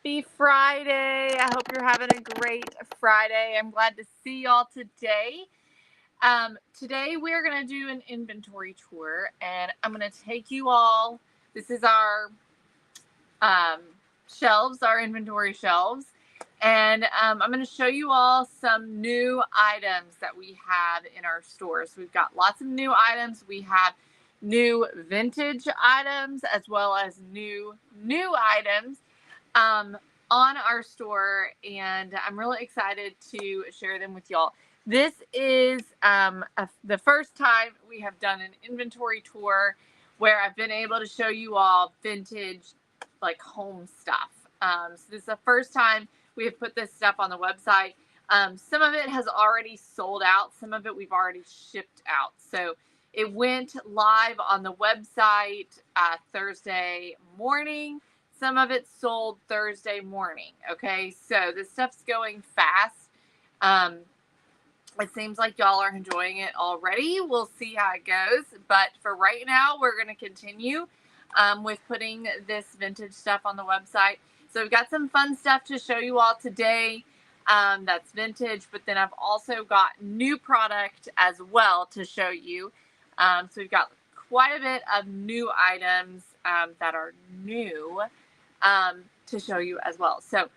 Happy Friday. I hope you're having a great Friday. I'm glad to see y'all today. Today we're going to do an inventory tour, and I'm going to take you all. This is our shelves, our inventory shelves. And I'm going to show you all some new items that we have in our store. So we've got lots of new items. We have new vintage items as well as new items on our store, and I'm really excited to share them with y'all. This is the first time we have done an inventory tour where I've been able to show you all vintage, like, home stuff. So this is the first time we have put this stuff on the website. Some of it has already sold out. Some of it we've already shipped out. So it went live on the website Thursday morning. Some of it sold Thursday morning. Okay, so this stuff's going fast. It seems like y'all are enjoying it already. We'll see how it goes. But for right now, we're going to continue with putting this vintage stuff on the website. So we've got some fun stuff to show you all today that's vintage. But then I've also got new product as well to show you. So we've got quite a bit of new items that are new to show you as well. So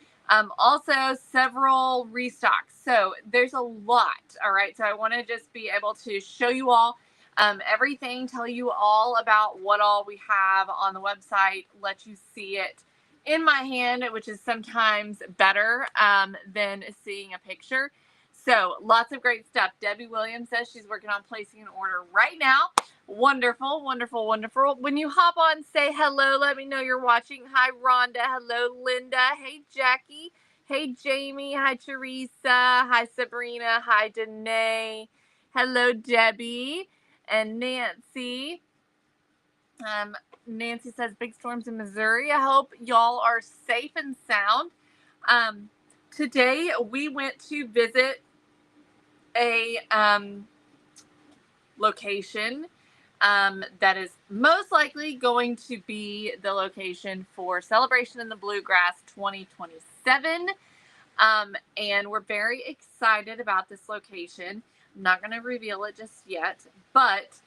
also several restocks. So there's a lot. All right. So I want to just be able to show you all everything, tell you all about what all we have on the website, let you see it in my hand, which is sometimes better than seeing a picture. So lots of great stuff. Debbie Williams says she's working on placing an order right now. Wonderful, wonderful, wonderful. When you hop on, say hello. Let me know you're watching. Hi, Rhonda. Hello, Linda. Hey, Jackie. Hey, Jamie. Hi, Teresa. Hi, Sabrina. Hi, Danae. Hello, Debbie and Nancy. Nancy says big storms in Missouri. I hope y'all are safe and sound. Today we went to visit a location that is most likely going to be the location for Celebration in the Bluegrass 2027. And we're very excited about this location. I'm not going to reveal it just yet, but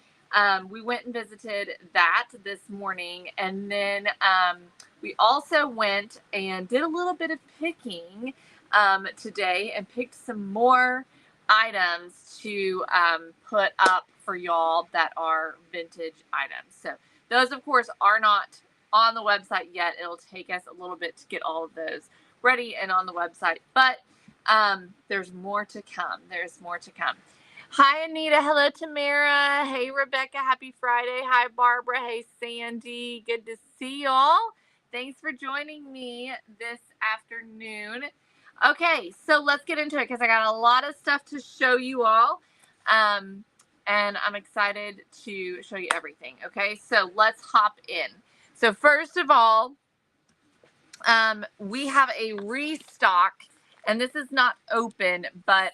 we went and visited that this morning. And then we also went and did a little bit of picking today and picked some more items to put up for y'all that are vintage items. So those, of course, are not on the website yet. It'll take us a little bit to get all of those ready and on the website, but there's more to come. There's more to come. Hi, Anita. Hello, Tamara. Hey, Rebecca. Happy Friday. Hi, Barbara. Hey, Sandy. Good to see y'all. Thanks for joining me this afternoon. Okay, so let's get into it because I got a lot of stuff to show you all. And I'm excited to show you everything. Okay, so let's hop in. So first of all, we have a restock, and this is not open, but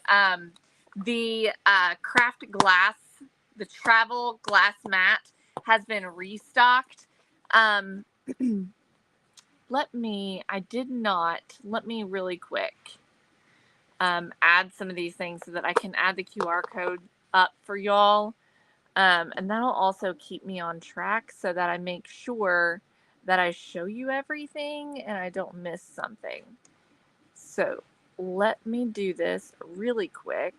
the craft glass, the travel glass mat has been restocked. Let me really quick add some of these things so that I can add the QR code up for y'all. And that'll also keep me on track so that I make sure that I show you everything and I don't miss something. So let me do this really quick.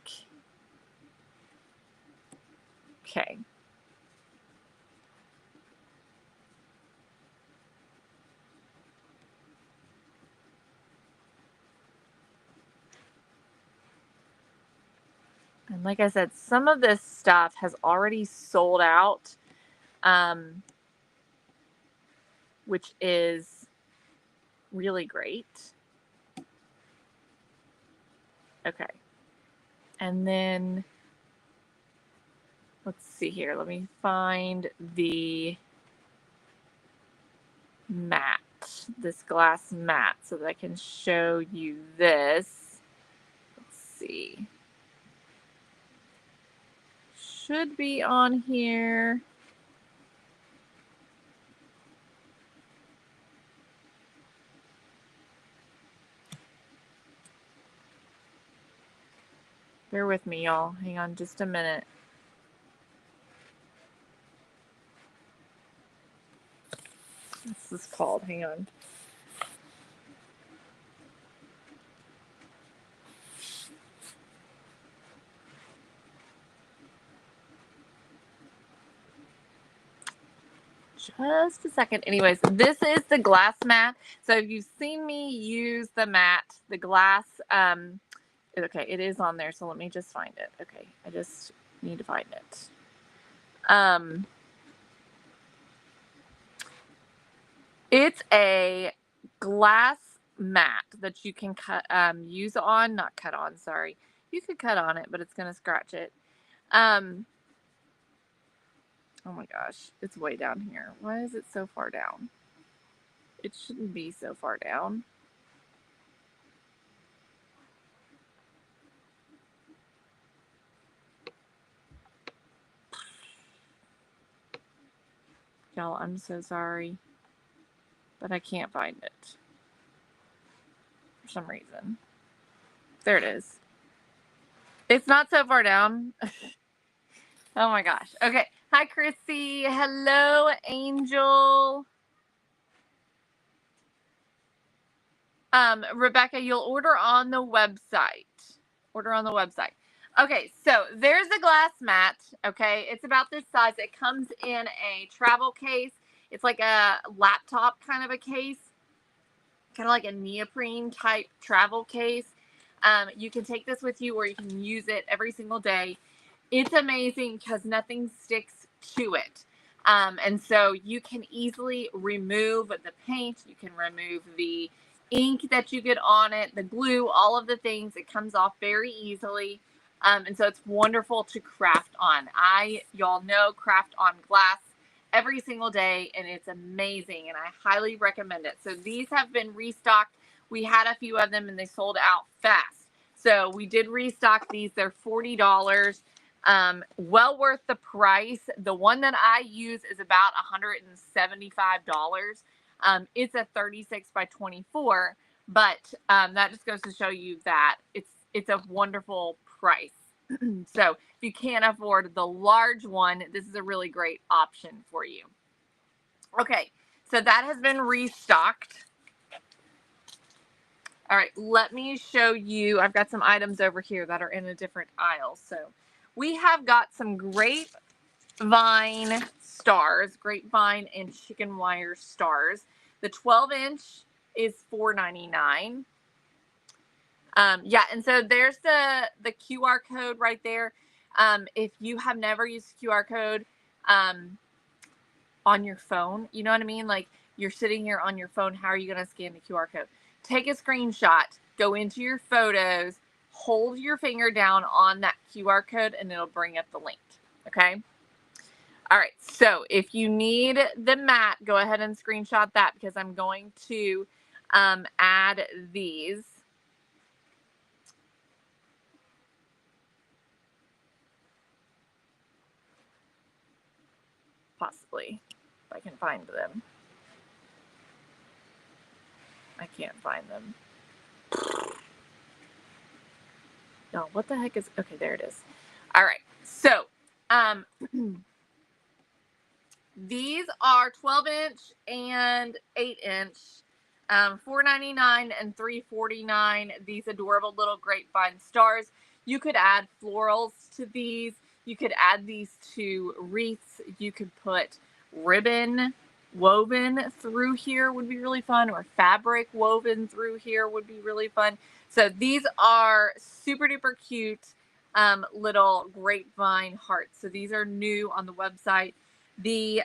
Okay. And like I said, some of this stuff has already sold out, which is really great. Okay. And then let's see here. Let me find the mat, this glass mat, so that I can show you this. Let's see. Should be on here. Bear with me, y'all. Hang on just a minute. What's this called? Hang on. Just a second. Anyways, this is the glass mat. So if you've seen me use the mat, the glass, okay, it is on there. So let me just find it. Okay, I just need to find it. It's a glass mat that you can cut, use on, not cut on, sorry. You could cut on it, but it's going to scratch it. Oh my gosh, it's way down here. Why is it so far down? It shouldn't be so far down. Y'all, I'm so sorry, but I can't find it for some reason. There it is. It's not so far down. Oh my gosh. Okay. Hi, Chrissy. Hello, Angel. Rebecca, you'll order on the website. Order on the website. Okay, so there's the glass mat. Okay, it's about this size. It comes in a travel case. It's like a laptop kind of a case, kind of like a neoprene type travel case. You can take this with you, or you can use it every single day. It's amazing because nothing sticks to it. And so you can easily remove the paint. You can remove the ink that you get on it, the glue, all of the things. It comes off very easily. And so it's wonderful to craft on. Y'all know, craft on glass every single day, and it's amazing, and I highly recommend it. So these have been restocked. We had a few of them, and they sold out fast. So we did restock these. They're $40. Well worth the price. The one that I use is about $175. It's a 36 by 24, but that just goes to show you that it's a wonderful price. So if you can't afford the large one, this is a really great option for you. Okay, so that has been restocked. All right, let me show you. I've got some items over here that are in a different aisle. So we have got some grapevine stars, grapevine and chicken wire stars. The 12-inch is $4.99. Yeah, and so there's the QR code right there. If you have never used QR code on your phone, you know what I mean? Like, you're sitting here on your phone, how are you going to scan the QR code? Take a screenshot, go into your photos, hold your finger down on that QR code, and it'll bring up the link, okay? All right, so if you need the mat, go ahead and screenshot that, because I'm going to add these. Possibly, if I can find them. I can't find them. No, what the heck is, okay, there it is. All right, so these are 12-inch and 8-inch, $4.99 and $3.49. These adorable little grapevine stars. You could add florals to these. You could add these to wreaths. You could put ribbon woven through here, would be really fun, or fabric woven through here would be really fun. So these are super duper cute little grapevine hearts. So these are new on the website. The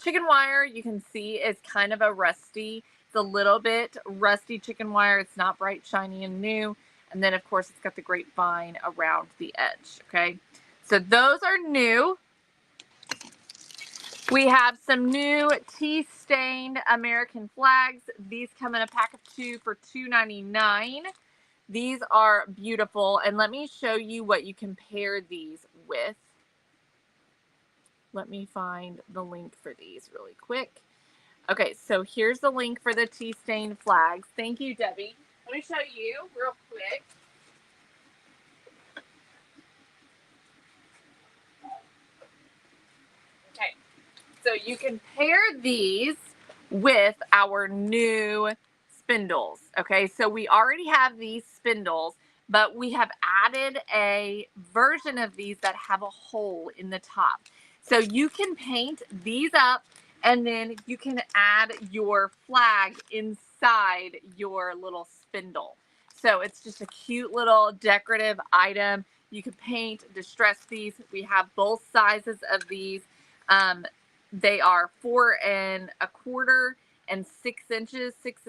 chicken wire, you can see, is kind of a rusty. It's a little bit rusty chicken wire. It's not bright, shiny, and new. And then, of course, it's got the grapevine around the edge, okay? So those are new. We have some new tea-stained American flags. These come in a pack of 2 for $2.99. These are beautiful. And let me show you what you can pair these with. Let me find the link for these really quick. Okay, so here's the link for the tea-stained flags. Thank you, Debbie. Let me show you real quick. Okay, so you can pair these with our new spindles. Okay, so we already have these spindles, but we have added a version of these that have a hole in the top. So you can paint these up and then you can add your flag inside your little spindle. So it's just a cute little decorative item. You can paint, distress these. We have both sizes of these. Um, they are 4 1/4 and 6 inches, 6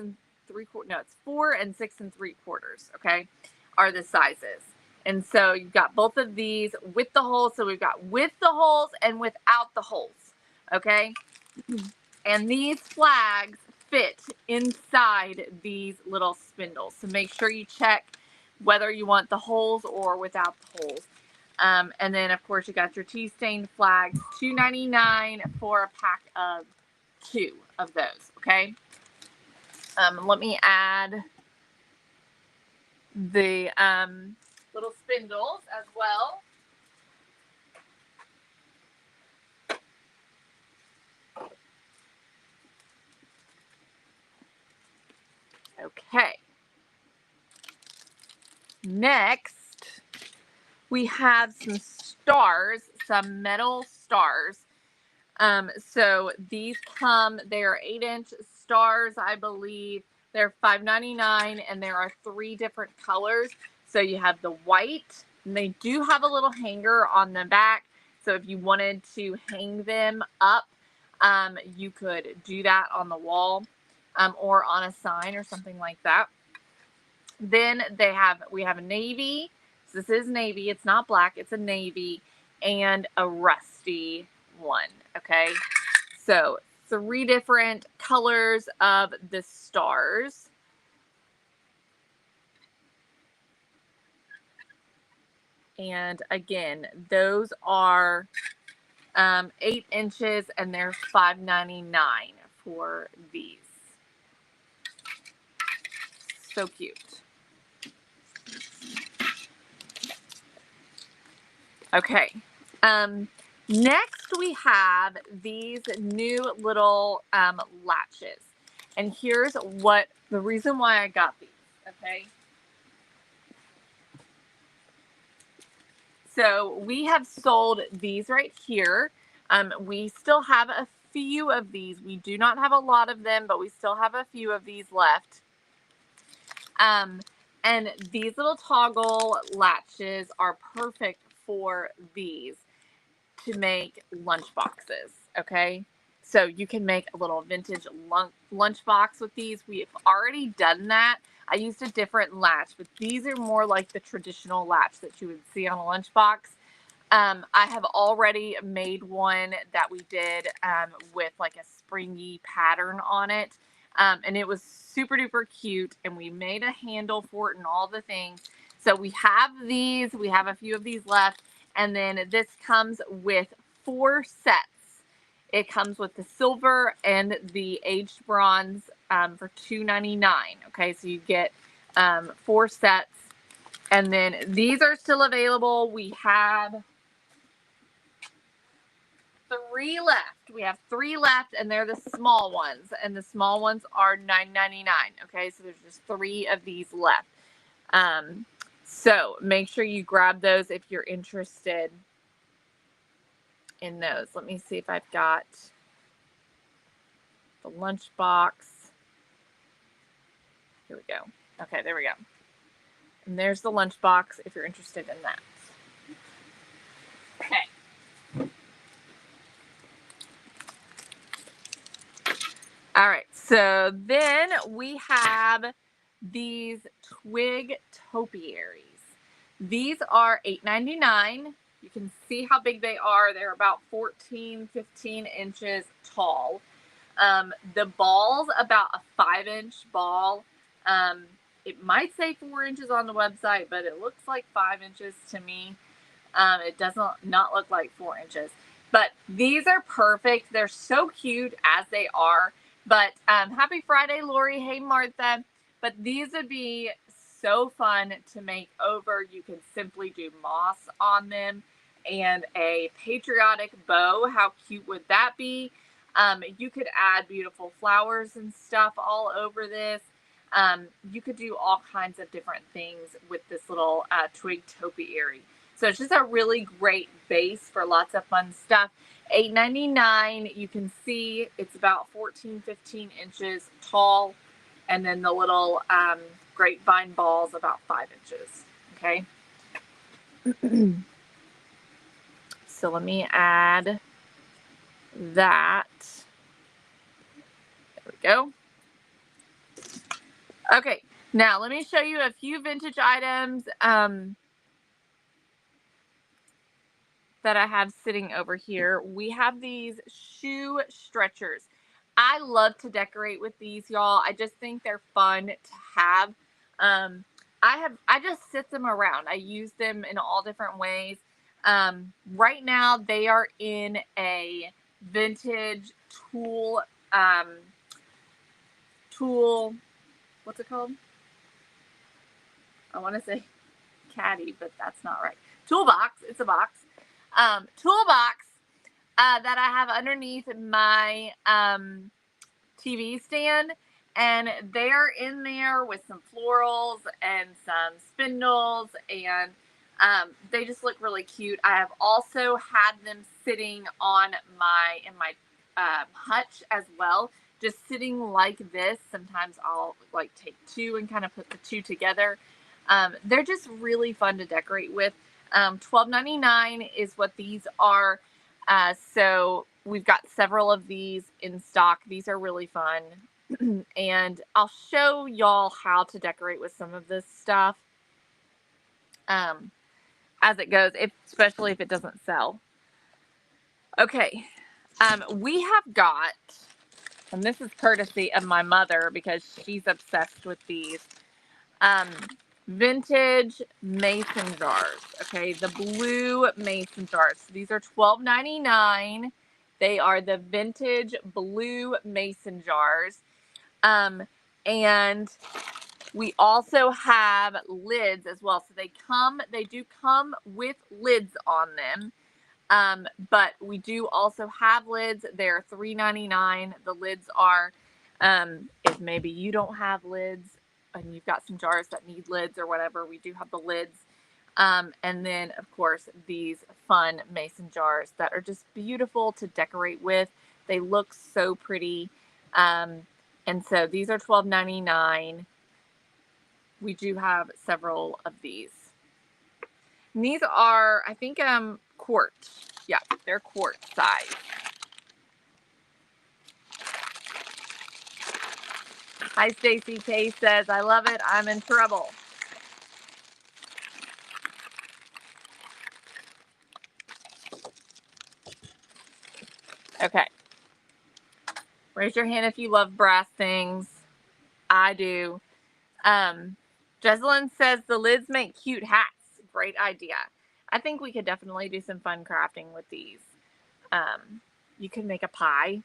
3/4. No, it's 4 and 6 3/4. Okay, are the sizes. And so you've got both of these with the holes. So we've got with the holes and without the holes. Okay, and these flags fit inside these little spindles. So make sure you check whether you want the holes or without the holes. And then, of course, you got your tea stained flags, $2.99 for a pack of 2 of those. Okay. Let me add the little spindles as well. Okay. Next, we have some stars, some metal stars. So these come, they are 8-inch stars, I believe. They're $5.99 and there are 3 different colors. So you have the white, and they do have a little hanger on the back. So if you wanted to hang them up, you could do that on the wall, or on a sign or something like that. Then we have a navy. So this is navy. It's not black. It's a navy and a rusty one. Okay. So 3 different colors of the stars. And again, those are 8 inches and they're $5.99 for these. So cute. Okay. Next we have these new little latches. And here's what the reason why I got these. Okay. So we have sold these right here. We still have a few of these. We do not have a lot of them, but we still have a few of these left. And these little toggle latches are perfect for these to make lunch boxes. Okay. So you can make a little vintage lunch box with these. We've already done that. I used a different latch, but these are more like the traditional latch that you would see on a lunchbox. I have already made one that we did with like a springy pattern on it. And it was super duper cute. And we made a handle for it and all the things. So we have these. We have a few of these left. And then this comes with 4 sets. It comes with the silver and the aged bronze for $2.99. Okay, so you get 4 sets. And then these are still available. We have 3 left. We have 3 left, and they're the small ones. And the small ones are $9.99. Okay, so there's just 3 of these left. So make sure you grab those if you're interested in those. Let me see if I've got the lunchbox. Here we go. Okay, there we go. And there's the lunchbox if you're interested in that. Okay. All right, so then we have these twig topiaries. These are $8.99. You can see how big they are. They're about 14, 15 inches tall. The ball's about a 5-inch ball. It might say 4 inches on the website, but it looks like 5 inches to me. It does not look like 4 inches. But these are perfect. They're so cute as they are. But happy Friday, Lori. Hey, Martha. but these would be so fun to make over. You can simply do moss on them and a patriotic bow. How cute would that be? You could add beautiful flowers and stuff all over this. You could do all kinds of different things with this little twig topiary. So it's just a really great base for lots of fun stuff. $8.99. You can see it's about 15 inches tall. And then the little grapevine balls about 5 inches. Okay. So let me add that. There we go. Okay, now let me show you a few vintage items that I have sitting over here. We have these shoe stretchers. I love to decorate with these, y'all. I just think they're fun to have. I just sit them around. I use them in all different ways. Right now they are in a vintage tool, what's it called? I want to say caddy, but that's not right. Toolbox. It's a box. Toolbox that I have underneath my TV stand, and they're in there with some florals and some spindles, and they just look really cute. I have also had them sitting on in my hutch as well, just sitting like this. Sometimes I'll like take two and kind of put the two together. They're just really fun to decorate with. $12.99 is what these are. So we've got several of these in stock. These are really fun. And I'll show y'all how to decorate with some of this stuff as it goes, especially if it doesn't sell. Okay. We have got, and this is courtesy of my mother because she's obsessed with these, vintage mason jars. Okay, the blue mason jars. So these are $12.99. They are the vintage blue mason jars. And we also have lids as well. So they do come with lids on them. But we do also have lids. They're $3.99. The lids are, if maybe you don't have lids and you've got some jars that need lids or whatever, we do have the lids. And then, of course, these fun mason jars that are just beautiful to decorate with. They look so pretty. And so these are $12.99. We do have several of these. And these are, I think, quartz. Yeah, they're quartz size. Hi, Stacy K says, I love it. I'm in trouble. Okay. Raise your hand if you love brass things. I do. Jesselyn says the lids make cute hats. Great idea. I think we could definitely do some fun crafting with these. You can make a pie.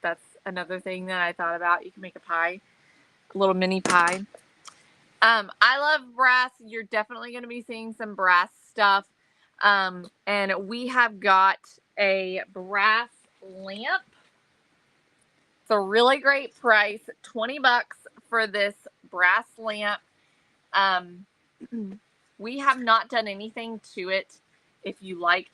That's another thing that I thought about. You can make a pie, a little mini pie. I love brass. You're definitely going to be seeing some brass stuff. And we have got a brass lamp. It's a really great price, $20 for this brass lamp. We have not done anything to it. If you like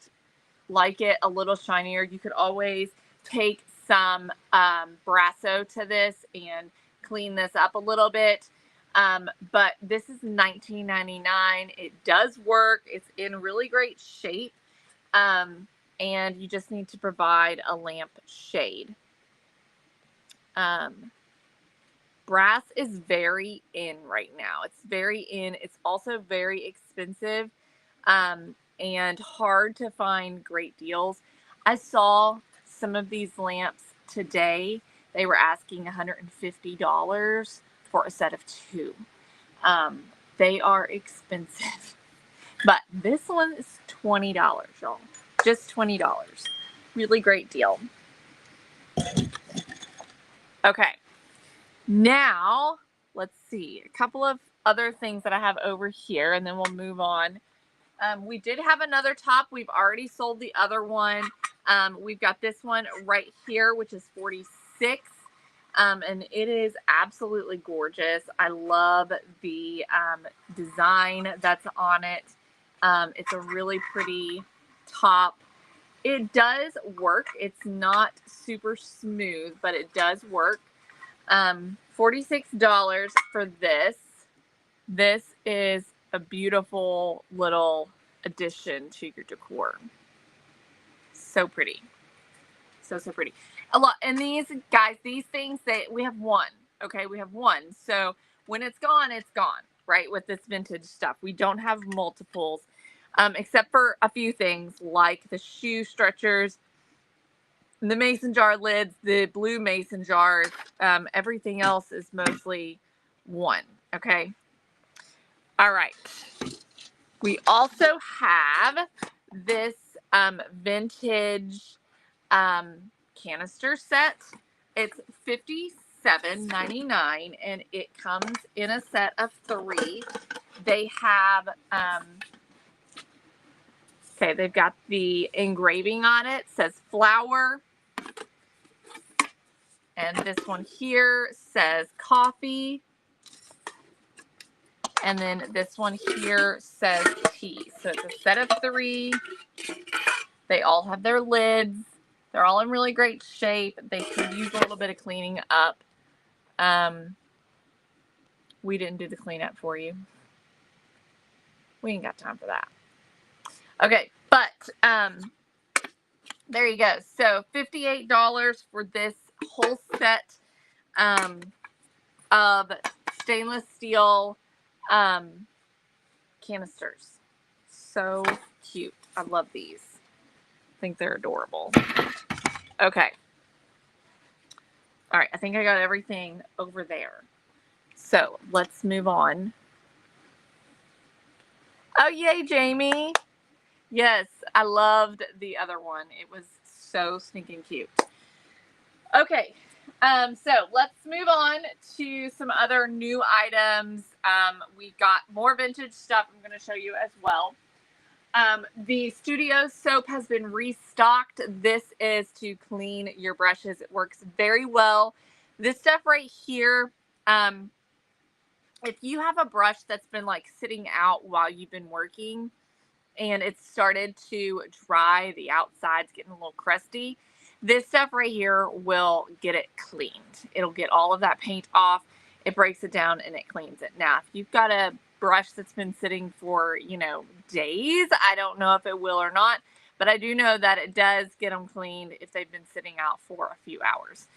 it a little shinier, you could always take some Brasso to this and clean this up a little bit. But this is $19.99. It does work. It's in really great shape. And you just need to provide a lamp shade. Brass is very in right now. It's very in. It's also very expensive and hard to find great deals. I saw some of these lamps today. They were asking $150 for a set of two. They are expensive. But this one is $20, y'all. Just $20. Really great deal. Okay. Now, let's see, a couple of other things that I have over here, and then we'll move on. We did have another top. We've already sold the other one. We've got this one right here, which is 46. And it is absolutely gorgeous. I love the design that's on it. It's a really pretty top. It does work. It's not super smooth, but it does work. $46 for this. This is a beautiful little addition to your decor. So pretty. So pretty. A lot. And these guys, these things, we have one. Okay, we have one. So when it's gone, right? With this vintage stuff, we don't have multiples, except for a few things like the shoe stretchers, the mason jar lids, the blue mason jars. Everything else is mostly one. Okay. All right. We also have this vintage canister set. It's $57.99 and it comes in a set of 3. They have okay, they've got the engraving on it. It says flower. And this one here says coffee. And then this one here says tea. So it's a set of 3. They all have their lids. They're all in really great shape. They could use a little bit of cleaning up. We didn't do the cleanup for you. We ain't got time for that. Okay, but there you go. So $58 for this whole set of stainless steel canisters. So cute. I love these. I think they're adorable. Okay. All right. I think I got everything over there. So let's move on. Oh, yay, Jamie. Yes, I loved the other one. It was so stinking cute. Okay. So let's move on to some other new items. We got more vintage stuff I'm going to show you as well. The Studio soap has been restocked. This is to clean your brushes. It works very well. This stuff right here, if you have a brush that's been like sitting out while you've been working and it's started to dry, the outside's getting a little crusty, this stuff right here will get it cleaned. It'll get all of that paint off. It breaks it down and it cleans it. Now, if you've got a brush that's been sitting for, days, I don't know if it will or not, but I do know that it does get them cleaned if they've been sitting out for a few hours.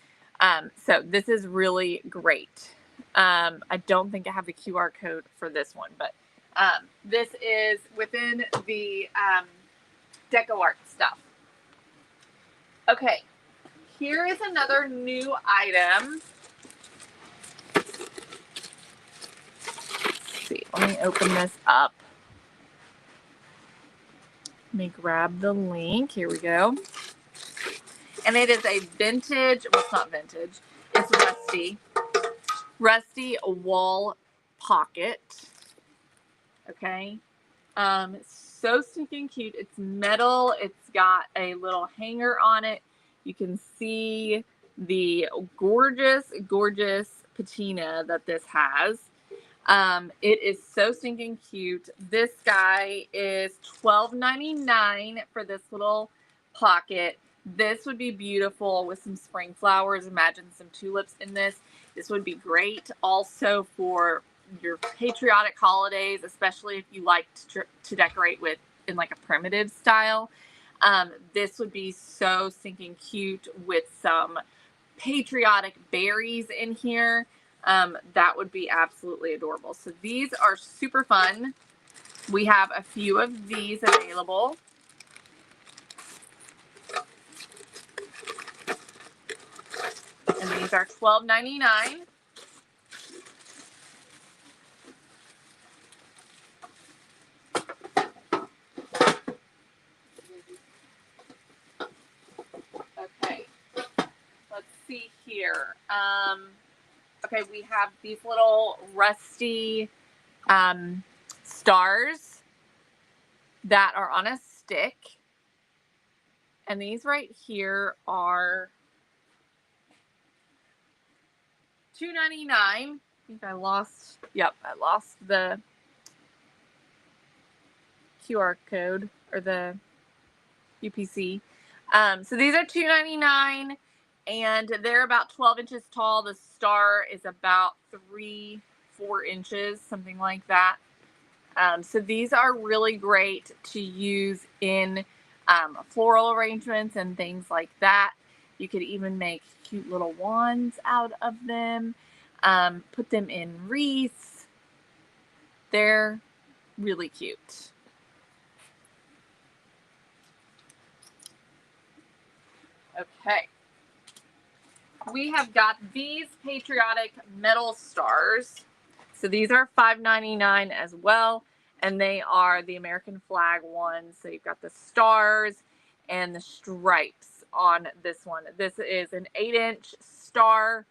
So this is really great. I don't think I have the QR code for this one, but this is within the DecoArt stuff. Okay, here is another new item. Let's see, let me open this up. Let me grab the link. Here we go. And it is a vintage, well, it's not vintage, it's rusty wall pocket. Okay. So stinking cute. It's metal. It's got a little hanger on it. You can see the gorgeous, gorgeous patina that this has. It is so stinking cute. This guy is $12.99 for this little pocket. This would be beautiful with some spring flowers. Imagine some tulips in this. This would be great also for your patriotic holidays, especially if you like to decorate in like a primitive style. This would be so stinking cute with some patriotic berries in here. That would be absolutely adorable. So these are super fun. We have a few of these available. And these are $12.99. Okay. Let's see here. Okay, Okay, we have these little rusty stars that are on a stick. And these right here are $2.99. I think I lost the QR code or the UPC. So these are $2.99 and they're about 12 inches tall. The star is about 3-4 inches, something like that. So these are really great to use in floral arrangements and things like that. You could even make cute little wands out of them, put them in wreaths. They're really cute. Okay. We have got these patriotic metal stars. So these are $5.99 as well. And they are the American flag ones. So you've got the stars and the stripes on this one. This is an 8-inch star.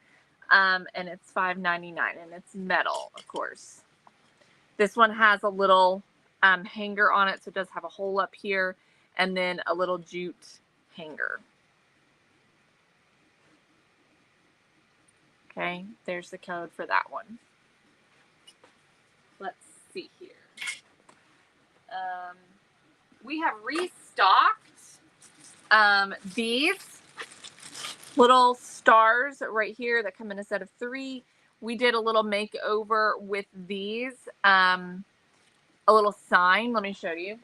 And it's $5.99 and it's metal, of course. This one has a little hanger on it. So it does have a hole up here and then a little jute hanger. Okay, there's the code for that one. Let's see here. We have restocked these little stars right here that come in a set of 3. We did a little makeover with these. A little sign. Let me show you.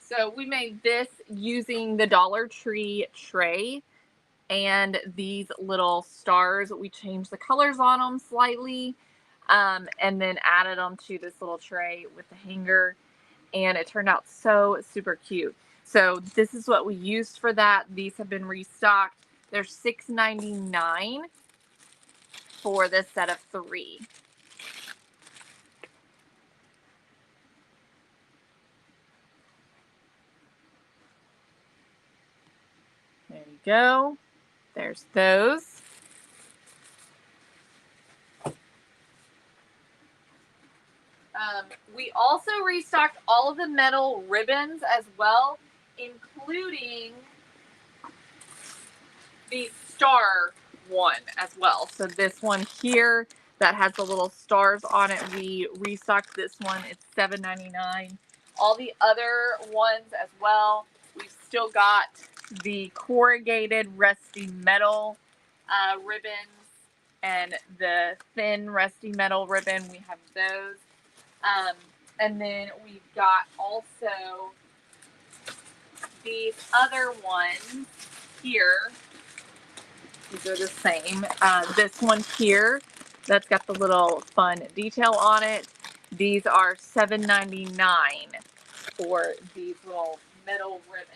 So we made this using the Dollar Tree tray and these little stars. We changed the colors on them slightly and then added them to this little tray with the hanger. And it turned out so super cute. So this is what we used for that. These have been restocked. They're $6.99 for this set of 3. There you go. There's those. We also restocked all of the metal ribbons as well, including the star one as well. So this one here that has the little stars on it, we restocked this one. It's $7.99. All the other ones as well. We've still got the corrugated rusty metal ribbons and the thin rusty metal ribbon. We have those. And then we've got also these other ones here. These are the same. This one here, that's got the little fun detail on it. These are $7.99 for these little metal ribbons.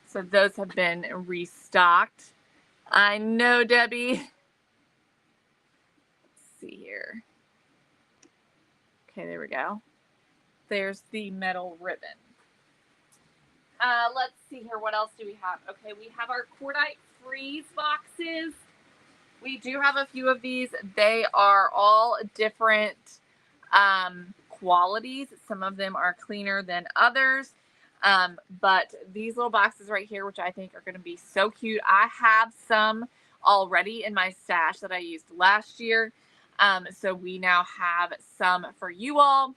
So those have been restocked. I know, Debbie. Let's see here. Okay, there we go. There's the metal ribbon. Let's see here. What else do we have? Okay, we have our Cordite Freeze boxes. We do have a few of these. They are all different qualities. Some of them are cleaner than others. But these little boxes right here, which I think are going to be so cute. I have some already in my stash that I used last year. So we now have some for you all.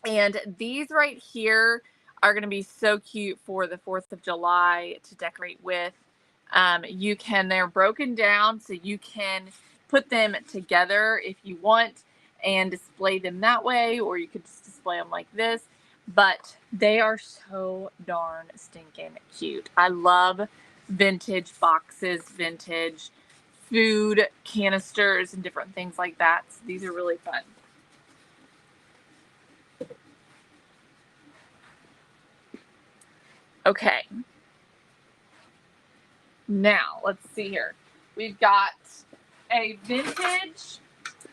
And these right here are going to be so cute for the 4th of July to decorate with. They're broken down so you can put them together if you want and display them that way, or you could just display them like this. But they are so darn stinking cute. I love vintage boxes, vintage food canisters, and different things like that. So these are really fun. Okay. Now, let's see here. We've got a vintage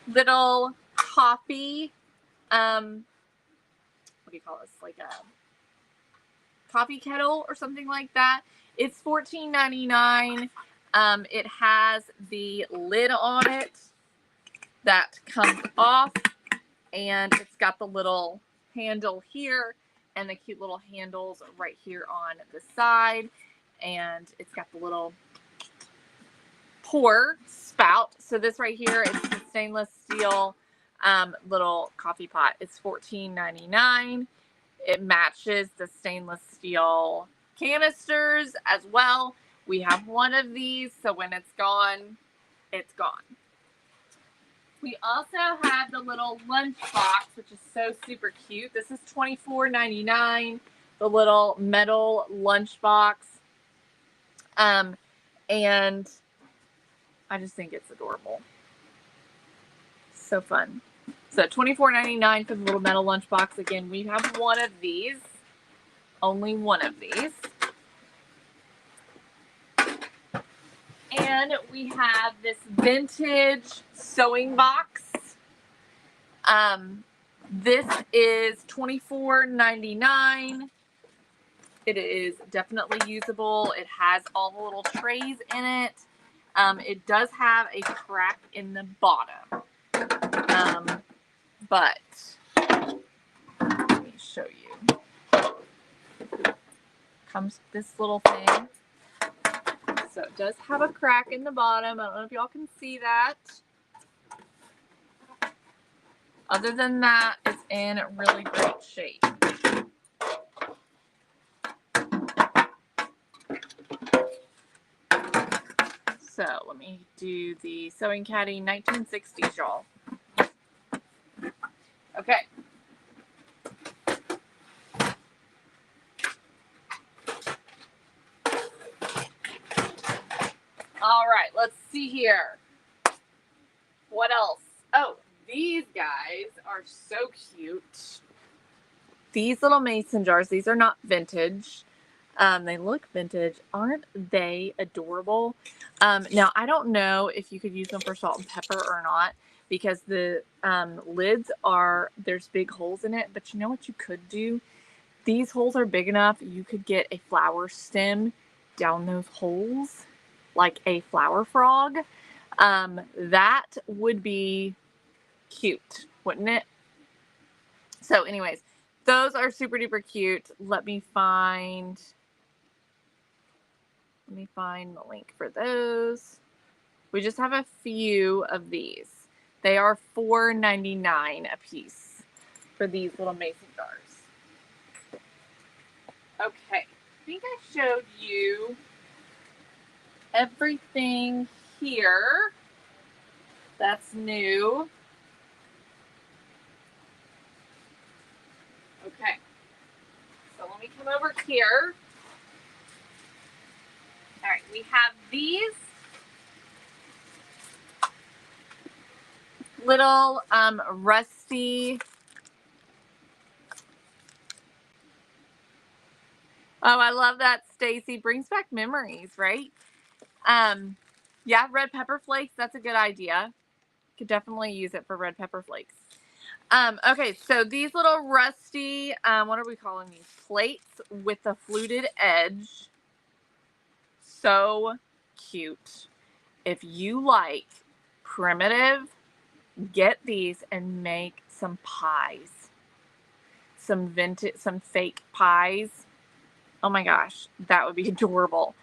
little coffee do you call this? Like a coffee kettle or something like that. It's $14.99. It has the lid on it that comes off, and it's got the little handle here and the cute little handles right here on the side, and it's got the little pour spout. So this right here is the stainless steel little coffee pot. It's $14.99. It matches the stainless steel canisters as well. We have one of these, so when it's gone, it's gone. We also have the little lunch box, which is so super cute. This is $24.99, the little metal lunch box. And I just think it's adorable. So fun. So $24.99 for the little metal lunch box. Again, we have one of these. Only one of these. And we have this vintage sewing box. This is $24.99. It is definitely usable. It has all the little trays in it. It does have a crack in the bottom. But let me show you. Comes this little thing. So it does have a crack in the bottom. I don't know if y'all can see that. Other than that, it's in really great shape. So let me do the Sewing Caddy 1960s, y'all. Okay. All right, let's see here. What else? Oh, these guys are so cute. These little mason jars, these are not vintage. They look vintage. Aren't they adorable? Now, I don't know if you could use them for salt and pepper or not, because the lids are, there's big holes in it. But you know what you could do? These holes are big enough, you could get a flower stem down those holes, like a flower frog. That would be cute, wouldn't it? So anyways, those are super duper cute. Let me find the link for those. We just have a few of these. They are $4.99 a piece for these little mason jars. Okay, I think I showed you everything here that's new. Okay, so let me come over here. All right, we have these little rusty. Oh, I love that, Stacy. Brings back memories, right? Yeah, red pepper flakes. That's a good idea. Could definitely use it for red pepper flakes. Okay, so these little rusty, what are we calling these? Plates with the fluted edge. So cute. If you like primitive, get these and make some pies. Some vintage, some fake pies. Oh my gosh, that would be adorable.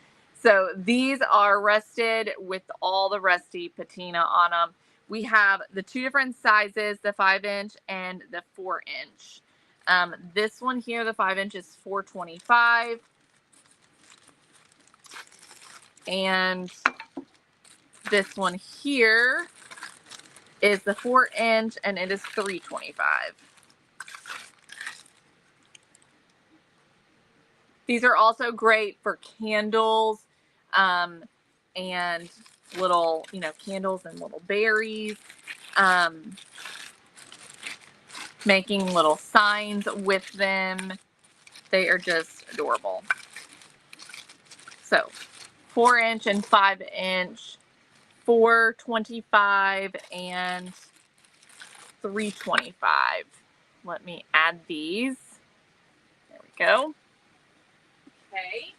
So these are rusted with all the rusty patina on them. We have the two different sizes, the 5-inch and the 4-inch. This one here, the 5-inch, is $4.25. And this one here is the 4-inch, and it is $3.25. These are also great for candles, and little, candles and little berries, making little signs with them. They are just adorable. So 4-inch and 5-inch, $4.25 and $3.25. Let me add these. go. Okay.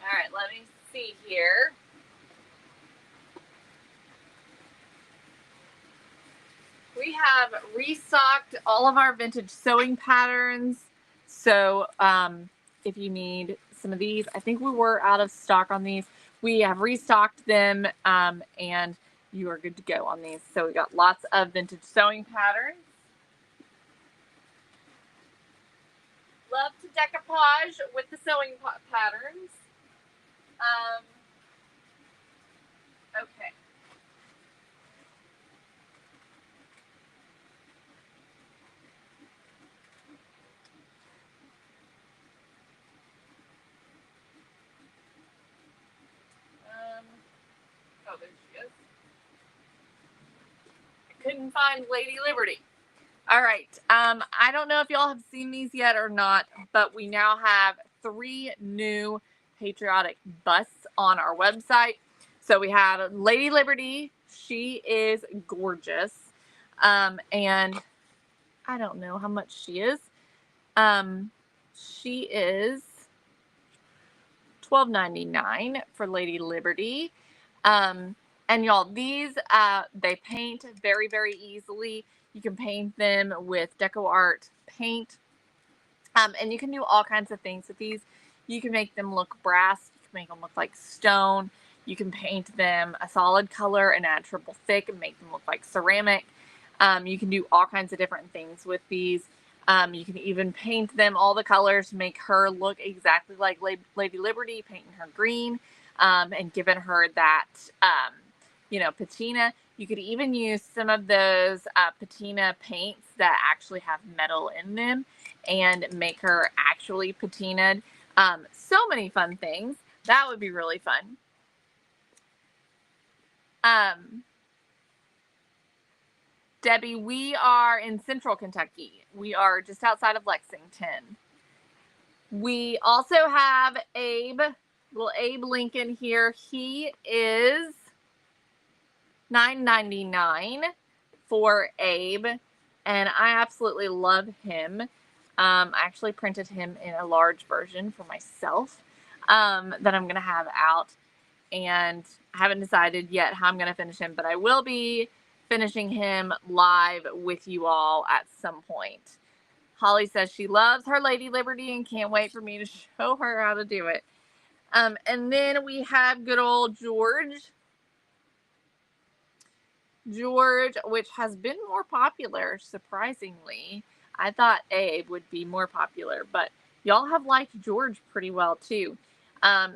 All right, let me see here. We have restocked all of our vintage sewing patterns. So if you need some of these, I think we were out of stock on these. We have restocked them and you are good to go on these. So we got lots of vintage sewing patterns. Love to decoupage with the sewing patterns. Okay. Oh, there she is. I couldn't find Lady Liberty. All right. I don't know if y'all have seen these yet or not, but we now have 3 new patriotic busts on our website. So we have Lady Liberty. She is gorgeous. And I don't know how much she is. She is $12.99 for Lady Liberty. And y'all, these, they paint very, very easily. You can paint them with DecoArt paint. And you can do all kinds of things with these. You can make them look brass. You can make them look like stone. You can paint them a solid color and add triple thick and make them look like ceramic. You can do all kinds of different things with these. You can even paint them all the colors, make her look exactly like Lady Liberty, painting her green and giving her that, patina. You could even use some of those patina paints that actually have metal in them and make her actually patinaed. So many fun things. That would be really fun. Debbie, we are in Central Kentucky. We are just outside of Lexington. We also have Abe, little Abe Lincoln here. He is $9.99 for Abe, and I absolutely love him. I actually printed him in a large version for myself that I'm going to have out, and I haven't decided yet how I'm going to finish him, but I will be finishing him live with you all at some point. Holly says she loves her Lady Liberty and can't wait for me to show her how to do it. And then we have good old George. George, which has been more popular, surprisingly. I thought Abe would be more popular, but y'all have liked George pretty well too.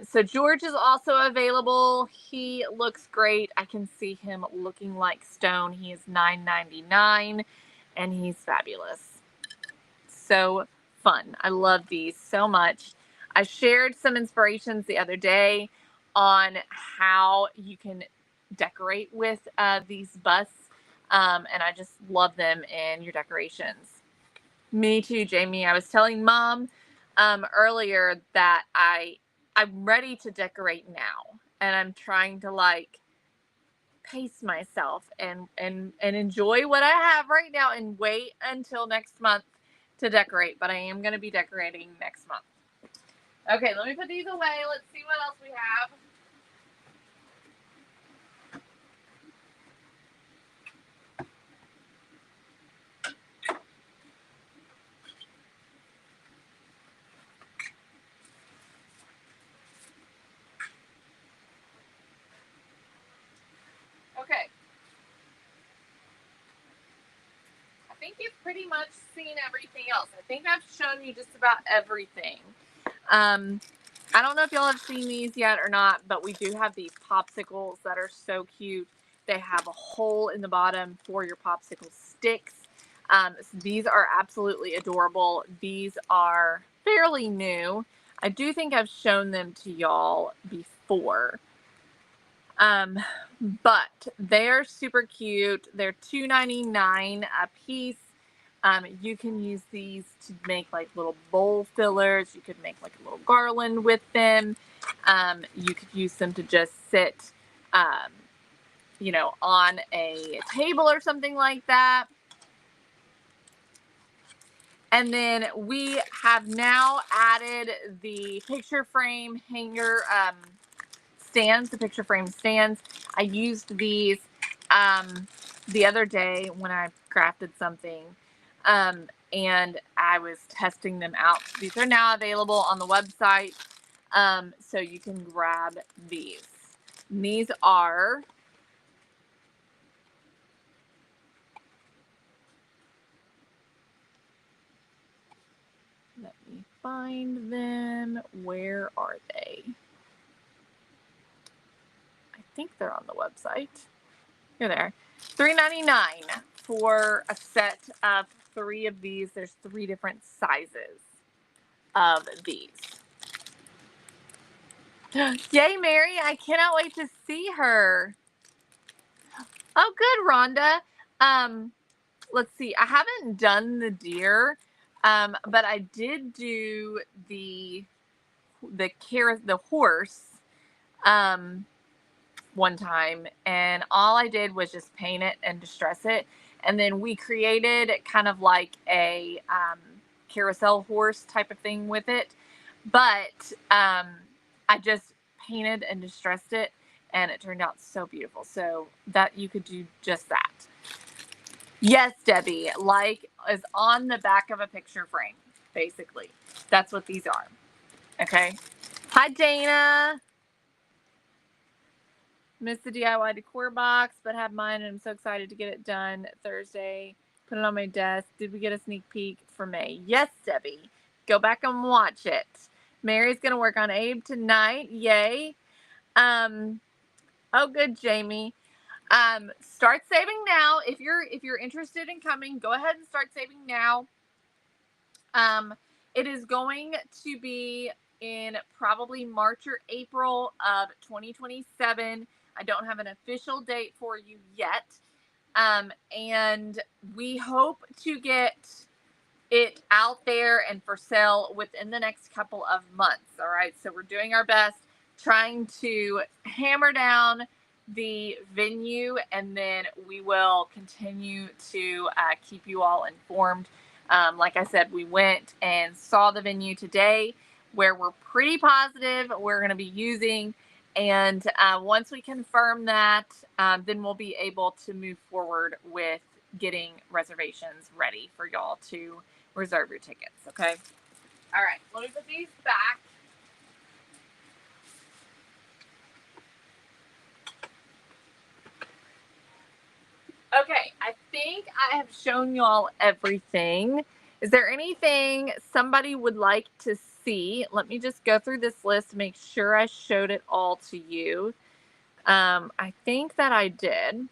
So George is also available. He looks great. I can see him looking like stone. He is $9.99 and he's fabulous. So fun. I love these so much. I shared some inspirations the other day on how you can decorate with these busts, and I just love them in your decorations. Me too, Jamie. I was telling Mom earlier that I'm ready to decorate now, and I'm trying to pace myself and enjoy what I have right now and wait until next month to decorate. But I am going to be decorating next month. Okay, let me put these away. Let's see what else we have. Okay. I think you've pretty much seen everything else. I think I've shown you just about everything. I don't know if y'all have seen these yet or not, but we do have these popsicles that are so cute. They have a hole in the bottom for your popsicle sticks. So these are absolutely adorable. These are fairly new. I do think I've shown them to y'all before. But they're super cute. They're $2.99 a piece. You can use these to make like little bowl fillers. You could make like a little garland with them. You could use them to just sit you know, on a table or something like that. And then we have now added the picture frame hanger stands, the picture frame stands. I used these the other day when I crafted something, and I was testing them out. These are now available on the website, so you can grab these. And these are let me find them. Where are they? I think they're on the website. Here they are. $3.99 for a set of 3 of these. There's 3 different sizes of these. Yay, Mary. I cannot wait to see her. Oh, good, Rhonda. Let's see. I haven't done the deer, but I did do the horse one time, and all I did was just paint it and distress it, and then we created kind of like a carousel horse type of thing with it, but I just painted and distressed it, and it turned out so beautiful. So that you could do just that. Yes, Debbie, like is on the back of a picture frame, basically. That's what these are. Okay. Hi, Dana. Missed the DIY decor box, but have mine, and I'm so excited to get it done Thursday. Put it on my desk. Did we get a sneak peek for May? Yes, Debbie. Go back and watch it. Mary's gonna work on Abe tonight. Yay. Oh, good, Jamie. Start saving now. If you're interested in coming, go ahead and start saving now. It is going to be in probably March or April of 2027. I don't have an official date for you yet. And we hope to get it out there and for sale within the next couple of months. All right. So we're doing our best trying to hammer down the venue, and then we will continue to keep you all informed. Like I said, we went and saw the venue today where we're pretty positive we're going to be using. And once we confirm that, then we'll be able to move forward with getting reservations ready for y'all to reserve your tickets. Okay. All right. Let me put these back. Okay, I think I have shown y'all everything. Is there anything somebody would like to see? Let me just go through this list to make sure I showed it all to you. I think that I did.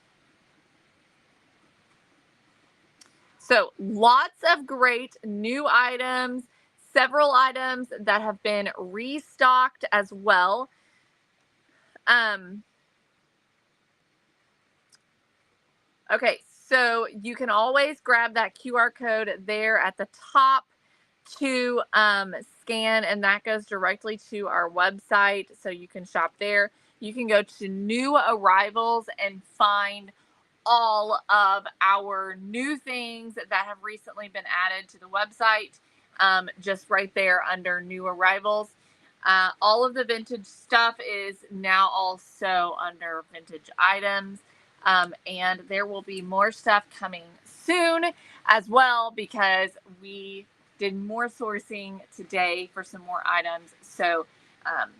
So lots of great new items, several items that have been restocked as well. Okay, so you can always grab that QR code there at the top to scan, and that goes directly to our website, so you can shop there. You can go to new arrivals and find all of our new things that have recently been added to the website, just right there under new arrivals. All of the vintage stuff is now also under vintage items. And there will be more stuff coming soon as well, because we did more sourcing today for some more items. So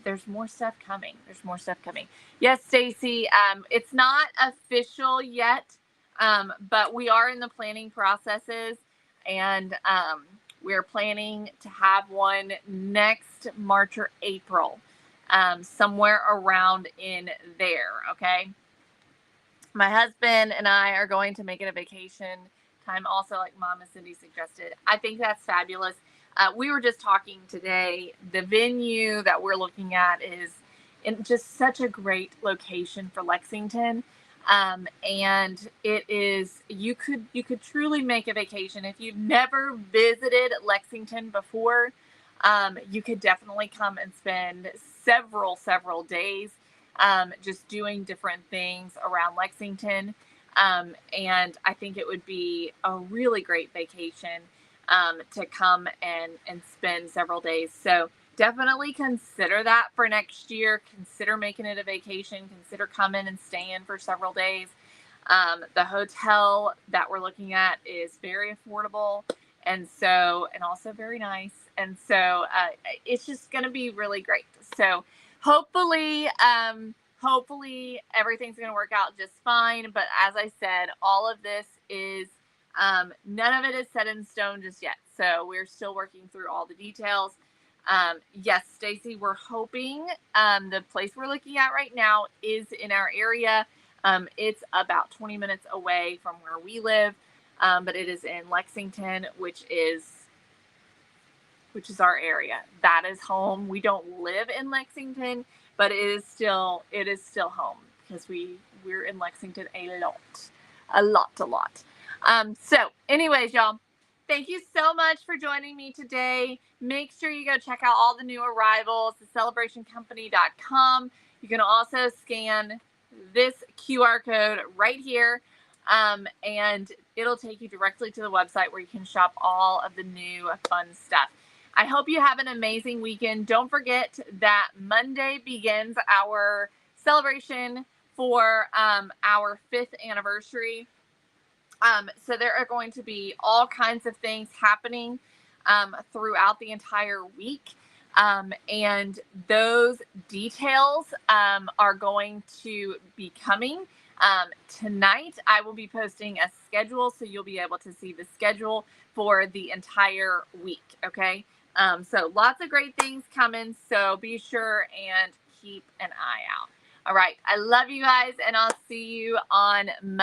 there's more stuff coming. There's more stuff coming. Yes, Stacy. It's not official yet, but we are in the planning processes, and we're planning to have one next March or April, somewhere around in there. Okay. My husband and I are going to make it a vacation time also, like Mama Cindy suggested. I think that's fabulous. We were just talking today. The venue that we're looking at is in just such a great location for Lexington. And it is, you could truly make a vacation. If you've never visited Lexington before, you could definitely come and spend several days. just doing different things around Lexington. And I think it would be a really great vacation to come and spend several days. So definitely consider that for next year. Consider making it a vacation. Consider coming and staying for several days. The hotel that we're looking at is very affordable, and also very nice. And so it's just going to be really great. So hopefully, hopefully everything's going to work out just fine. But as I said, all of this is none of it is set in stone just yet. So we're still working through all the details. Yes, Stacy, we're hoping the place we're looking at right now is in our area. It's about 20 minutes away from where we live, but it is in Lexington, which is our area. That is home. We don't live in Lexington, but it is still home because we're in Lexington a lot. So anyways, y'all, thank you so much for joining me today. Make sure you go check out all the new arrivals at celebrationcompany.com. You can also scan this QR code right here, and it'll take you directly to the website where you can shop all of the new fun stuff. I hope you have an amazing weekend. Don't forget that Monday begins our celebration for our 5th anniversary. So there are going to be all kinds of things happening throughout the entire week. And those details are going to be coming. Tonight, I will be posting a schedule, so you'll be able to see the schedule for the entire week, okay? So lots of great things coming, so be sure and keep an eye out. All right, I love you guys, and I'll see you on Monday.